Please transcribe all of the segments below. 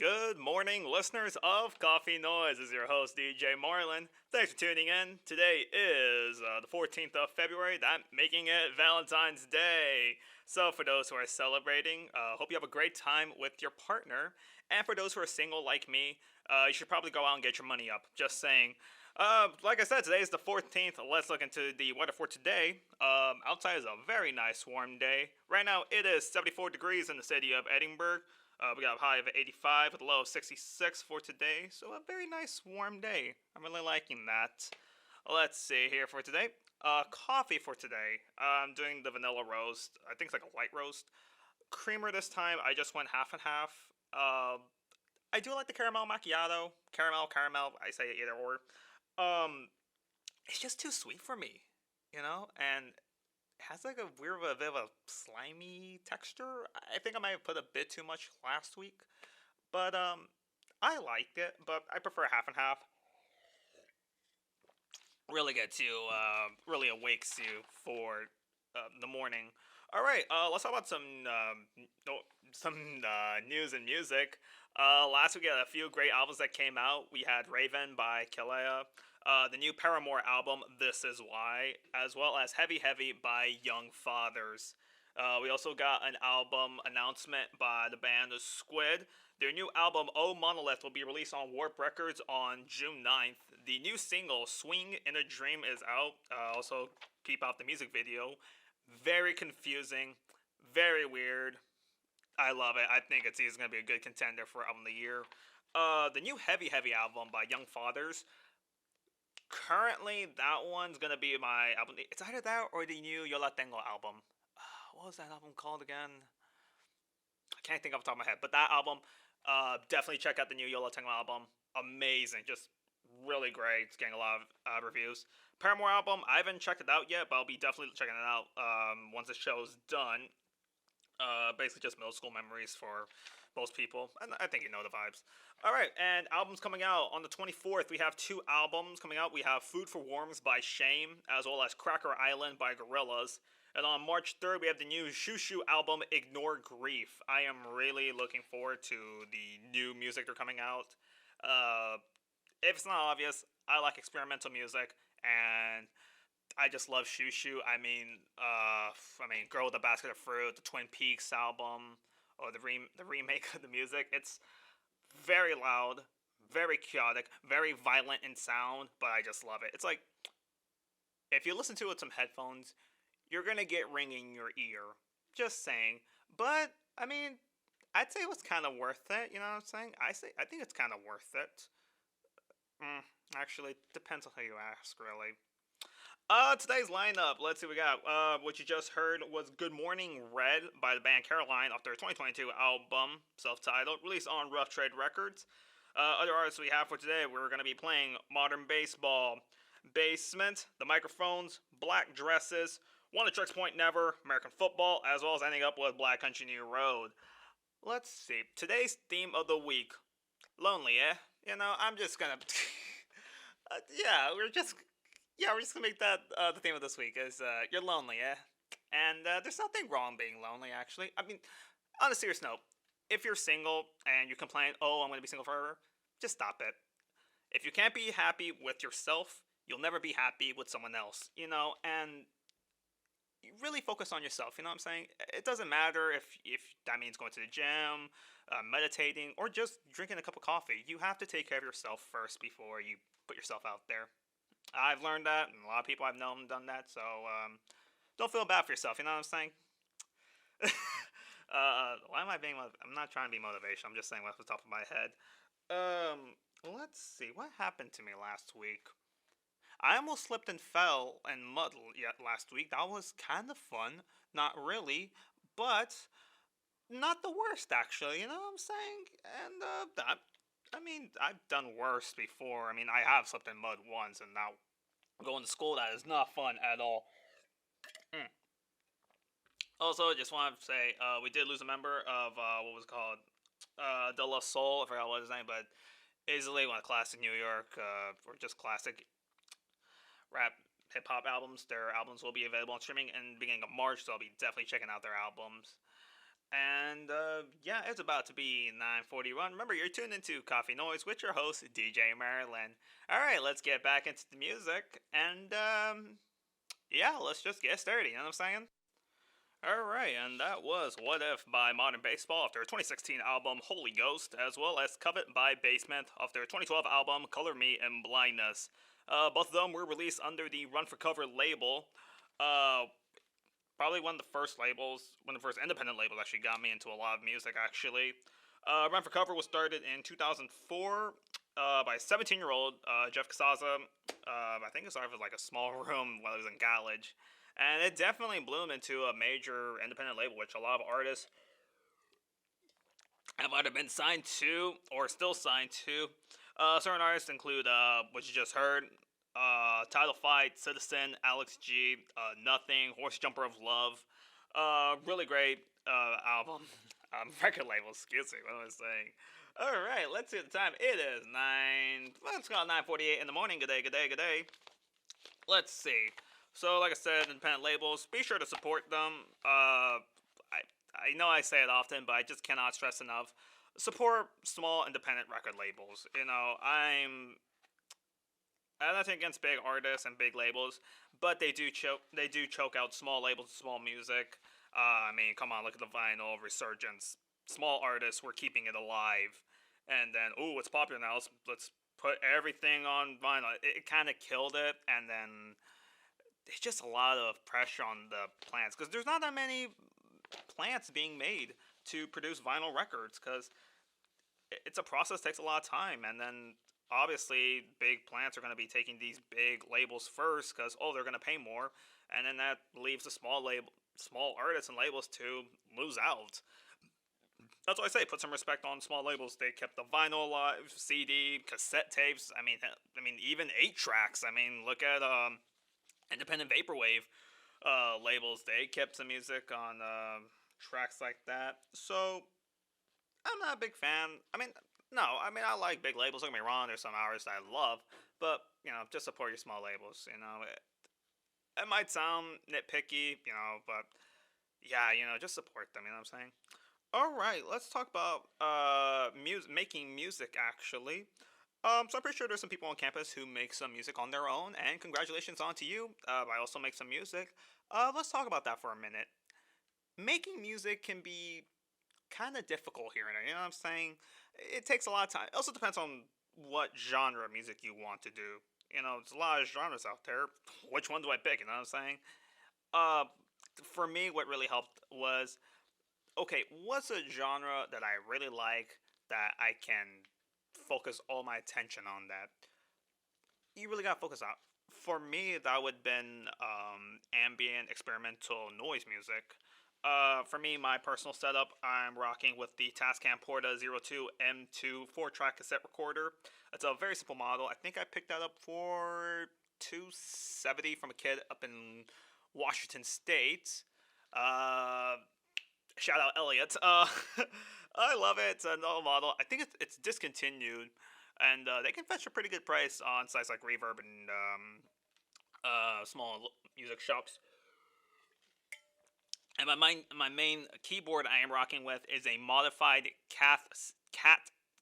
Good morning, listeners of Coffee Noise. This is your host, DJ Marlin. Thanks for tuning in. Today is the 14th of February, that making it Valentine's Day. So, for those who are celebrating, hope you have a great time with your partner. And for those who are single like me, you should probably go out and get your money up. Just saying. Like I said, today is the 14th. Let's look into the weather for today. Outside is a very nice warm day. Right now, it is 74 degrees in the city of Edinburgh. We got a high of 85 with a low of 66 for today, so a very nice warm day. I'm really liking that. Let's see here for today. Coffee for today. I'm doing the vanilla roast. I think it's like a light roast. Creamer this time. I just went half and half. I do like the caramel macchiato. Caramel. I say either or. It's just too sweet for me, and has like a weird a bit of a slimy texture. I think I might have put a bit too much last week, but I liked it. But I prefer half and half. Really gets you, really awakes you for the morning. All right, let's talk about some news and music. Last week we had a few great albums that came out. We had Raven by Kalea, the new Paramore album, This Is Why, as well as Heavy Heavy by Young Fathers. We also got an album announcement by the band Squid. Their new album, Oh Monolith, will be released on Warp Records on June 9th. The new single, Swing in a Dream, is out. Also, keep out the music video. Very confusing, very weird. I love it. I think it's going to be a good contender for Album of the Year. The new Heavy Heavy album by Young Fathers. Currently, that one's going to be my album. It's either that or the new Yo La Tengo album. What was that album called again? I can't think off the top of my head. But that album, definitely check out the new Yo La Tengo album. Amazing. Just really great. It's getting a lot of reviews. Paramore album, I haven't checked it out yet, but I'll be definitely checking it out once the show's done. Basically just middle school memories for most people, and I think you know the vibes. All right, and albums coming out on the 24th. We have two albums coming out. We have Food for Worms by Shame, as well as Cracker Island by Gorillaz. And on March 3rd, we have the new Shushu album, Ignore Grief. I am really looking forward to the new music they're coming out. If it's not obvious, I like experimental music, and I just love Shushu. Girl with a Basket of Fruit, the Twin Peaks album, or the remake of the music. It's very loud, very chaotic, very violent in sound, but I just love it. It's like, if you listen to it with some headphones, you're gonna get ringing in your ear. Just saying. But I'd say it was kind of worth it. You know what I'm saying? I think it's kind of worth it. Actually, depends on how you ask, really. Today's lineup. Let's see what we got. What you just heard was Good Morning Red by the band Caroline off their 2022 album, self-titled, released on Rough Trade Records. Other artists we have for today, we're going to be playing Modern Baseball, Basement, The Microphones, Black Dresses, One to Tricks Point Never, American Football, as well as ending up with Black Country New Road. Let's see. Today's theme of the week, lonely, eh? I'm just gonna... we're just gonna make that the theme of this week is you're lonely, eh? And there's nothing wrong being lonely, actually. On a serious note, if you're single and you complain, oh, I'm gonna be single forever, just stop it. If you can't be happy with yourself, you'll never be happy with someone else, and you really focus on yourself, you know what I'm saying? It doesn't matter if that means going to the gym, meditating, or just drinking a cup of coffee. You have to take care of yourself first before you put yourself out there. I've learned that, and a lot of people I've known done that, so don't feel bad for yourself, you know what I'm saying? Why am I being... I'm not trying to be motivational, I'm just saying off the top of my head. Let's see, what happened to me last week? I almost slipped and fell and mud last week. That was kind of fun. Not really, but not the worst, actually, you know what I'm saying? And I've done worse before. I have slipped in mud once, and now going to school, that is not fun at all. Also, just want to say, we did lose a member of, what was it called? De La Soul, I forgot what his name, but easily one of classic New York, or just classic rap hip-hop albums. Their albums will be available on streaming in the beginning of March, so I'll be definitely checking out their albums. And yeah, it's about to be 9:41. Remember, you're tuned into Coffee Noise with your host DJ Marilyn. All right, let's get back into the music, and yeah, let's just get started. You know what I'm saying? All right, and that was "What If" by Modern Baseball off their 2016 album Holy Ghost, as well as "Covet" by Basement off their 2012 album Color Me in Blindness. Both of them were released under the Run for Cover label. Uh, Probably one of the first independent labels actually got me into a lot of music, actually. Run for Cover was started in 2004 by 17-year-old Jeff Casaza. I think it started with like a small room while he was in college. And it definitely bloomed into a major independent label, which a lot of artists have either been signed to or still signed to. Certain artists include what you just heard, Title Fight, Citizen, Alex G, Nothing, Horse Jumper of Love. Really great album. Record label, excuse me, what am I saying? Alright, let's see the time. It is 9:48 in the morning. Good day, good day, good day. Let's see. So, like I said, independent labels, be sure to support them. I know I say it often, but I just cannot stress enough. Support small independent record labels. I'm nothing against big artists and big labels, but they do choke out small labels and small music. I mean, come on, look at the vinyl resurgence. Small artists were keeping it alive, and then it's popular now. Let's put everything on vinyl. It kind of killed it, and then it's just a lot of pressure on the plants because there's not that many plants being made to produce vinyl records because it's a process, takes a lot of time, and then obviously big plants are going to be taking these big labels first because they're going to pay more, and then that leaves the small artists and labels to lose out. That's why I say put some respect on small labels. They kept the vinyl alive, CD, cassette tapes. I mean even 8 tracks. I mean look at independent vaporwave labels. They kept some music on tracks like that. So I'm not a big fan. No, I like big labels. Don't get me wrong. There's some artists I love, but just support your small labels. It might sound nitpicky, but yeah, just support them. You know what I'm saying? All right, let's talk about making music. Actually, so I'm pretty sure there's some people on campus who make some music on their own, and congratulations on to you. I also make some music. Let's talk about that for a minute. Making music can be kind of difficult here and there. You know what I'm saying? It takes a lot of time. It also depends on what genre of music you want to do. There's a lot of genres out there. Which one do I pick? You know what I'm saying? Uh, for me, what really helped was okay, what's a genre that I really like that I can focus all my attention on that? You really gotta focus on. For me, that would have been ambient experimental noise music. For me, my personal setup, I'm rocking with the Tascam Porta 02 M2 4-track cassette recorder. It's a very simple model. I think I picked that up for 270 from a kid up in Washington State. Uh, Shout out Elliot. I love it. It's an old model. I think it's discontinued, and they can fetch a pretty good price on sites like Reverb and small music shops. And my main keyboard I am rocking with is a modified cat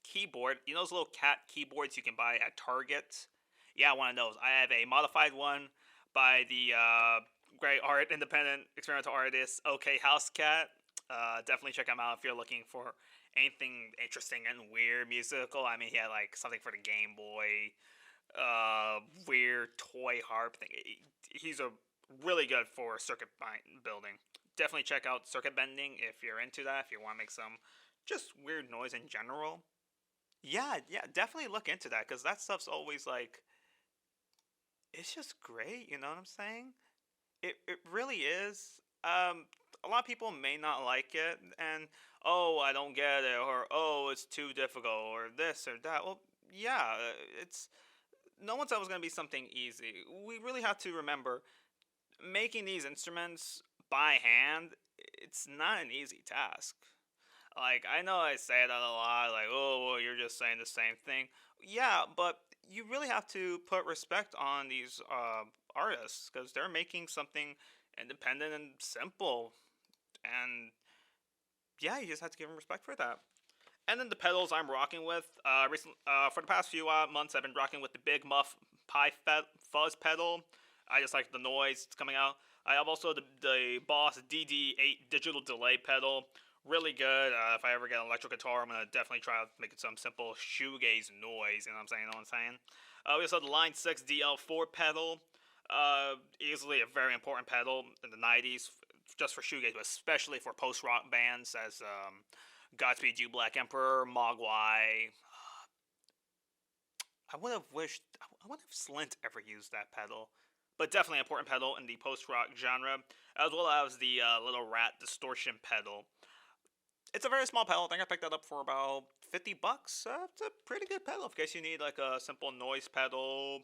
keyboard. You know those little cat keyboards you can buy at Target? Yeah, one of those. I have a modified one by the great independent experimental artist OK House Cat. Definitely check him out if you're looking for anything interesting and weird musical. I mean, he had like something for the Game Boy, weird toy harp thing. He's a really good for building. Definitely check out circuit bending if you're into that. If you want to make some just weird noise in general. Yeah, yeah, definitely look into that because that stuff's always like it's just great. You know what I'm saying? It really is. A lot of people may not like it, and I don't get it, or it's too difficult, or this or that. Well, yeah, it's no one said it was gonna be something easy. We really have to remember making these instruments by hand. It's not an easy task. Like I know I say that a lot, like well, you're just saying the same thing. Yeah, but you really have to put respect on these artists because they're making something independent and simple, and yeah, you just have to give him respect for that. And then the pedals I'm rocking with, for the past few months, I've been rocking with the Big Muff Fuzz pedal. I just like the noise it's coming out. I have also the Boss DD8 digital delay pedal. Really good. If I ever get an electric guitar, I'm gonna definitely try out making some simple shoegaze noise. You know what I'm saying? You know what I'm saying? We also have the Line 6 DL4 pedal. Easily a very important pedal in the 90s, just for shoegaze, but especially for post rock bands as Godspeed You Black Emperor, Mogwai. I would have wished. I wonder if Slint ever used that pedal. But definitely an important pedal in the post rock genre, as well as the Little Rat distortion pedal. It's a very small pedal. I think I picked that up for about $50. It's a pretty good pedal in case you need like a simple noise pedal.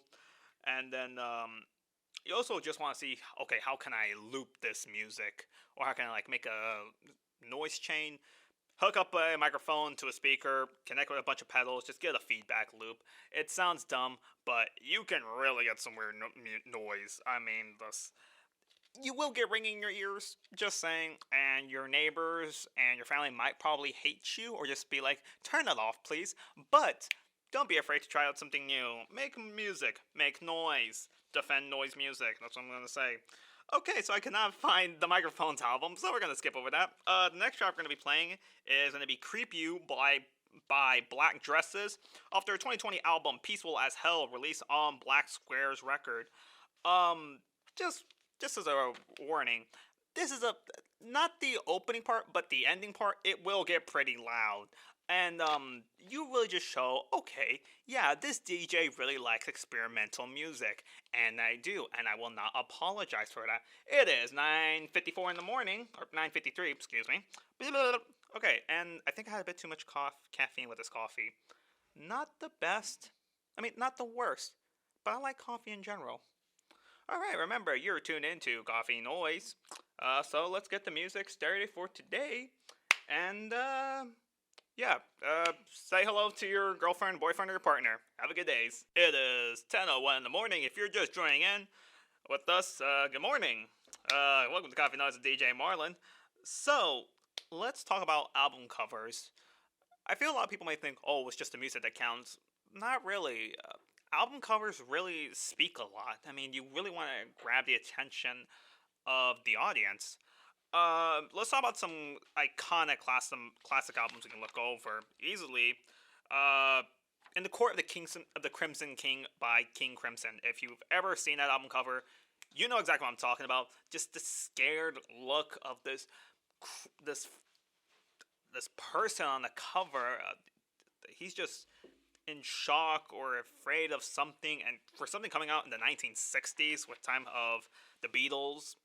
And then you also just want to see, okay, how can I loop this music, or how can I like make a noise chain? Hook up a microphone to a speaker, connect with a bunch of pedals, just get a feedback loop. It sounds dumb, but you can really get some weird noise. I mean, you will get ringing in your ears, just saying, and your neighbors and your family might probably hate you or just be like, turn it off, please. But don't be afraid to try out something new. Make music, make noise, defend noise music. That's what I'm gonna say. Okay, so I cannot find the Microphones album, so we're gonna skip over that. The next track we're gonna be playing is gonna be "Creep You" by Black Dresses off their 2020 album "Peaceful as Hell," released on Black Square's record. Um, just just as a warning, this is a not the opening part, but the ending part. It will get pretty loud, and you really just show, okay, yeah, this DJ really likes experimental music, and I do, and I will not apologize for that. It is 9:54 in the morning, or 9:53, excuse me. Okay, and I think I had a bit too much caffeine with this coffee. Not the best. I mean, not the worst, but I like coffee in general. Alright, remember, you're tuned into Coffee Noise. So let's get the music started for today. And, yeah, say hello to your girlfriend, boyfriend, or your partner. Have a good days. It is 10:01 in the morning. If you're just joining in with us, good morning. Welcome to Coffee Noise with DJ Marlin. So, let's talk about album covers. I feel a lot of people may think, oh, it's just the music that counts. Not really. Album covers really speak a lot. I mean, you really want to grab the attention of the audience. Let's talk about some iconic classic albums we can look over easily. Uh, in the Court of the Crimson King by King Crimson. If you've ever seen that album cover, you know exactly what I'm talking about. Just the scared look of this this person on the cover. He's just in shock or afraid of something, and for something coming out in the 1960s with time of the Beatles,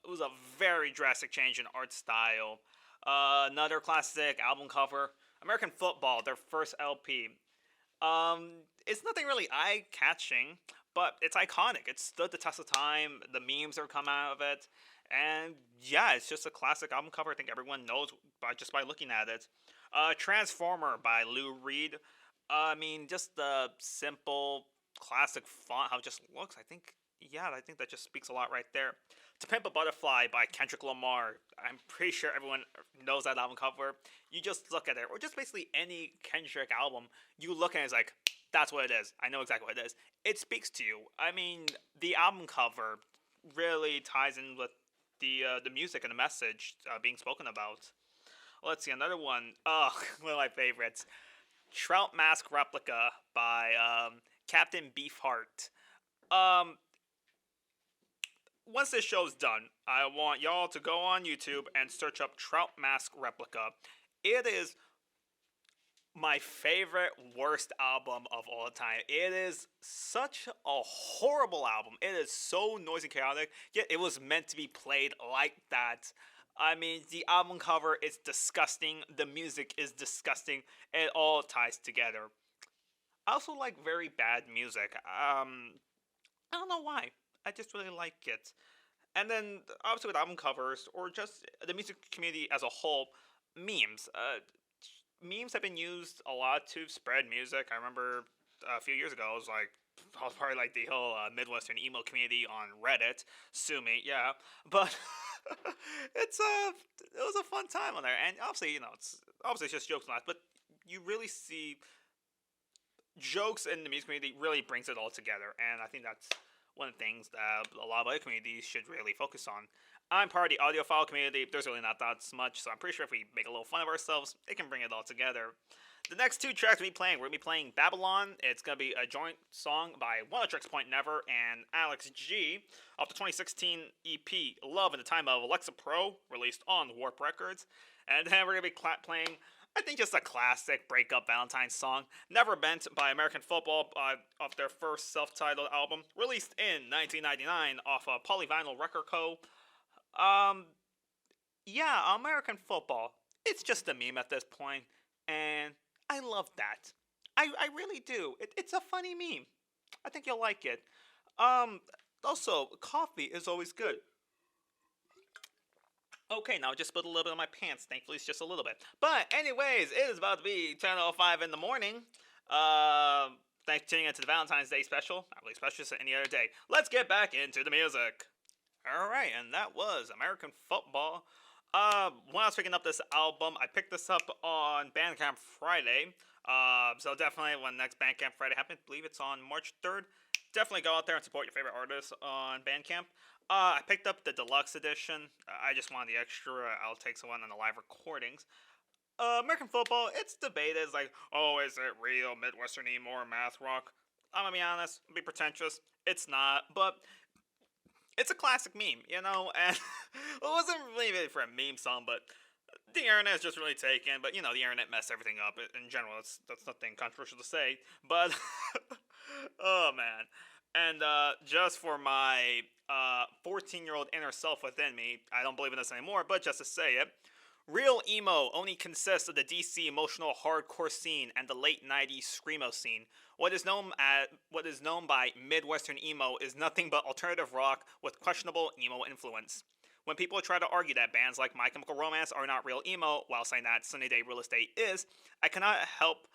it was a very drastic change in art style. Another classic album cover, American Football, their first LP. It's nothing really eye-catching, but it's iconic. It stood the test of time. The memes are come out of it, and yeah, it's just a classic album cover. I think everyone knows by looking at it. Transformer by Lou Reed. I mean, just the simple classic font, how it just looks. I think that just speaks a lot right there. To Pimp a Butterfly by Kendrick Lamar. I'm pretty sure everyone knows that album cover. You just look at it, or just basically any Kendrick album, you look at it, it's like, that's what it is. I know exactly what it is. It speaks to you. I mean, the album cover really ties in with the music and the message being spoken about. Let's see, another one. Oh, one of my favorites. Trout Mask Replica by Captain Beefheart. Once this show's done, I want y'all to go on YouTube and search up Trout Mask Replica. It is my favorite worst album of all time. It is such a horrible album. It is so noisy and chaotic, yet it was meant to be played like that. I mean, the album cover is disgusting, the music is disgusting, it all ties together. I also like very bad music. I don't know why. I just really like it. And then, obviously, with album covers, or just the music community as a whole, memes. Memes have been used a lot to spread music. I remember a few years ago, I was part of like the whole Midwestern emo community on Reddit. Sue me, yeah. But it was a fun time on there, and obviously it's just jokes and laughs, but you really see jokes in the music community really brings it all together, and I think that's one of the things that a lot of other communities should really focus on. I'm part of the audiophile community. There's really not that much, so I'm pretty sure if we make a little fun of ourselves, it can bring it all together. The next two tracks we're gonna be playing Babylon. It's gonna be a joint song by One-Tricks Point Never and Alex G off the 2016 EP Love in the Time of Alexa Pro, released on Warp Records. And then we're gonna be playing, I think, just a classic breakup Valentine's song, Never Bent by American Football, off their first self-titled album, released in 1999 off of Polyvinyl Record Co. Um, yeah, American Football. It's just a meme at this point, and I love that. I really do. It's a funny meme. I think you'll like it. Um, Also, coffee is always good. Okay, now I just spilled a little bit on my pants. Thankfully, it's just a little bit. But anyways, it is about to be 10:05 in the morning. Thanks for tuning into the Valentine's Day special. Not really special, just any other day. Let's get back into the music. All right, and that was American Football. When I was picking up this album, I picked this up on Bandcamp Friday. So definitely when next Bandcamp Friday happens, I believe it's on March 3rd. Definitely go out there and support your favorite artists on Bandcamp. I picked up the deluxe edition. I just wanted the extra outtakes one on the live recordings. American Football, it's debated. It's like, oh, is it real Midwestern emo or math rock? I'm gonna be honest, be pretentious. It's not, but it's a classic meme, and it wasn't really made for a meme song, but the internet is just really taken. But the internet messed everything up in general. That's nothing controversial to say, but oh man. And just for my 14-year-old inner self within me, I don't believe in this anymore, but just to say it, real emo only consists of the DC emotional hardcore scene and the late '90s screamo scene. What is known by Midwestern emo is nothing but alternative rock with questionable emo influence. When people try to argue that bands like My Chemical Romance are not real emo, while saying that Sunny Day Real Estate is, I cannot help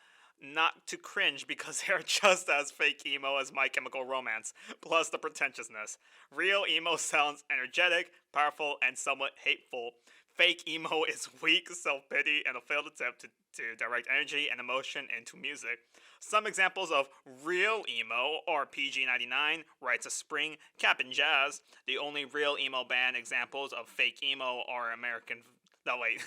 not to cringe because they are just as fake emo as My Chemical Romance, plus the pretentiousness. Real emo sounds energetic, powerful, and somewhat hateful. Fake emo is weak self-pity and a failed attempt to direct energy and emotion into music. Some examples of real emo are PG-99, Rites of Spring, Cap'n Jazz. The only real emo band examples of fake emo are American... No, wait.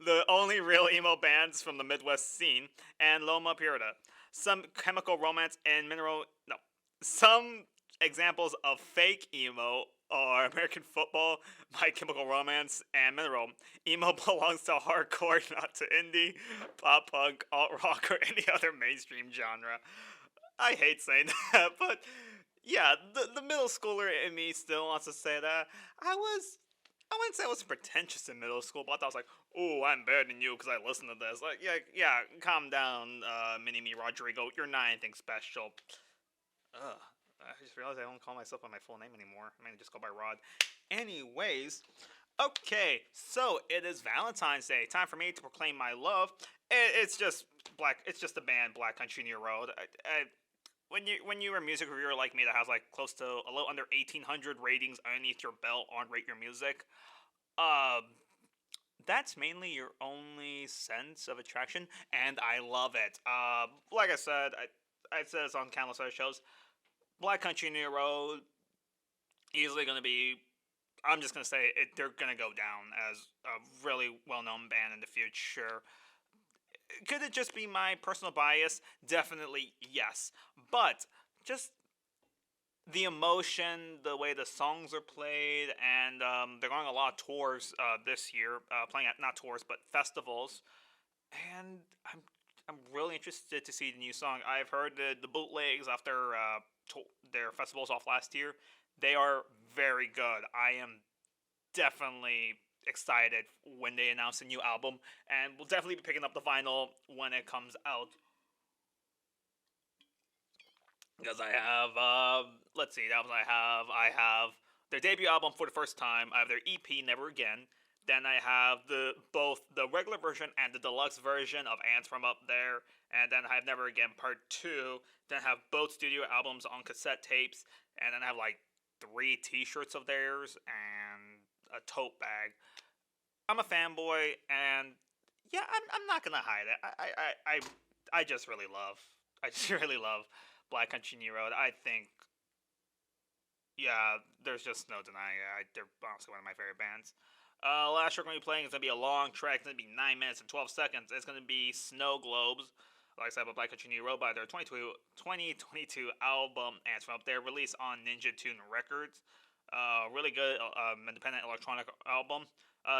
The only real emo bands from the Midwest scene, and Loma Prieta. Some Chemical Romance and Mineral... No. Some examples of fake emo are American Football, My Chemical Romance, and Mineral. Emo belongs to hardcore, not to indie, pop punk, alt rock, or any other mainstream genre. I hate saying that, but yeah, the middle schooler in me still wants to say that. I wouldn't say I was pretentious in middle school, but I was like, oh, I'm better than you because I listened to this. Like, yeah, calm down, Mini Me Rodrigo. You're not anything special. Ugh. I just realized I don't call myself by my full name anymore. I mean, just go by Rod. Anyways, okay, so it is Valentine's Day. Time for me to proclaim my love. It's just It's just the band Black Country New Road. When you're a music reviewer like me that has like close to a little under 1,800 ratings underneath your belt on Rate Your Music, that's mainly your only sense of attraction, and I love it. Like I said, I said this on countless other shows. Black Country New Road easily going to be. I'm just going to say it. They're going to go down as a really well-known band in the future. Could it just be my personal bias? Definitely yes. But just the emotion, the way the songs are played, and they're going a lot of tours this year, playing at not tours but festivals, and I'm really interested to see the new song. I've heard the bootlegs after their festivals off last year. They are very good. I am definitely excited when they announce a new album, and we'll definitely be picking up the vinyl when it comes out. Because I have, let's see, that was I have their debut album For the First Time. I have their EP Never Again. Then I have both the regular version and the deluxe version of Ants from Up There. And then I have Never Again Part 2. Then I have both studio albums on cassette tapes. And then I have like 3 t-shirts of theirs. And a tote bag. I'm a fanboy, and yeah, I'm not gonna hide it. I just really love. I just really love Black Country New Road. I think, yeah, there's just no denying it. They're honestly one of my favorite bands. Last track we're gonna be playing is gonna be a long track. It's gonna be 9 minutes and 12 seconds. It's gonna be Snow Globes. Like I said, about Black Country New Road by their 2022 album, and it's from up there, released on Ninja Tune Records. Really good independent electronic album.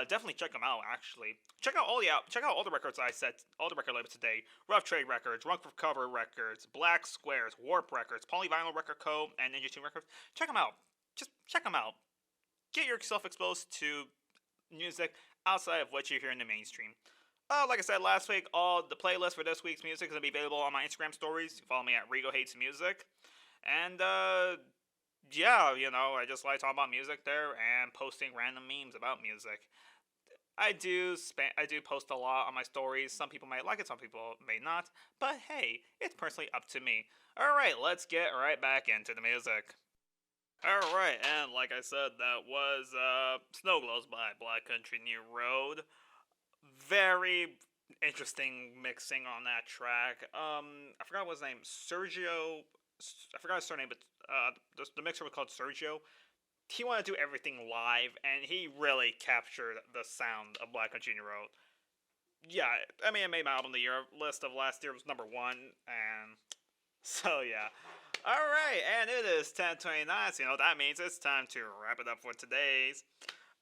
Definitely check them out. Actually, check out all the records I said, all the record labels today: Rough Trade Records, Runk for Cover Records, Black Squares, Warp Records, Polyvinyl Record Co., and Ninja Tune Records. Check them out. Just check them out. Get yourself exposed to music outside of what you hear in the mainstream. Like I said last week, all the playlist for this week's music is gonna be available on my Instagram stories. You can follow me at Rigo Hates Music, and yeah, I just like talking about music there and posting random memes about music. I do post a lot on my stories. Some people might like it, some people may not. But hey, it's personally up to me. All right, let's get right back into the music. All right, and like I said, that was Snow Globes by Black Country New Road. Very interesting mixing on that track. I forgot what his name, Sergio. I forgot his surname, but the mixer was called Sergio. He wanted to do everything live, and he really captured the sound of Black Country New Road. Yeah, I mean, it made my album of the year list of last year. It was number one, and so yeah. All right, and it is 10:29. So you know what that means? It's time to wrap it up for today's.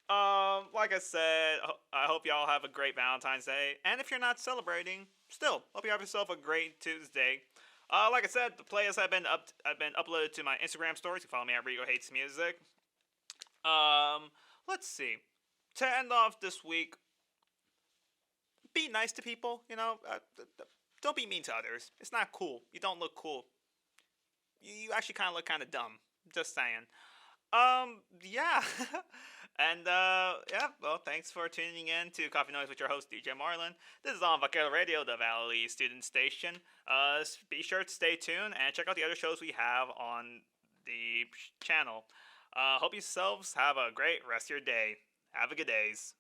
Like I said, I hope y'all have a great Valentine's Day, and if you're not celebrating, still hope you have yourself a great Tuesday. Like I said, the playlists have been uploaded to my Instagram stories. You can follow me at Rigo Hates Music. Um, let's see. To end off this week, be nice to people. Don't be mean to others. It's not cool. You don't look cool. You actually kind of look kind of dumb. Just saying. Yeah. And, yeah, well, thanks for tuning in to Coffee Noise with your host, DJ Marlin. This is on Vaquero Radio, the Valley Student Station. Be sure to stay tuned and check out the other shows we have on the channel. Hope yourselves have a great rest of your day. Have a good days.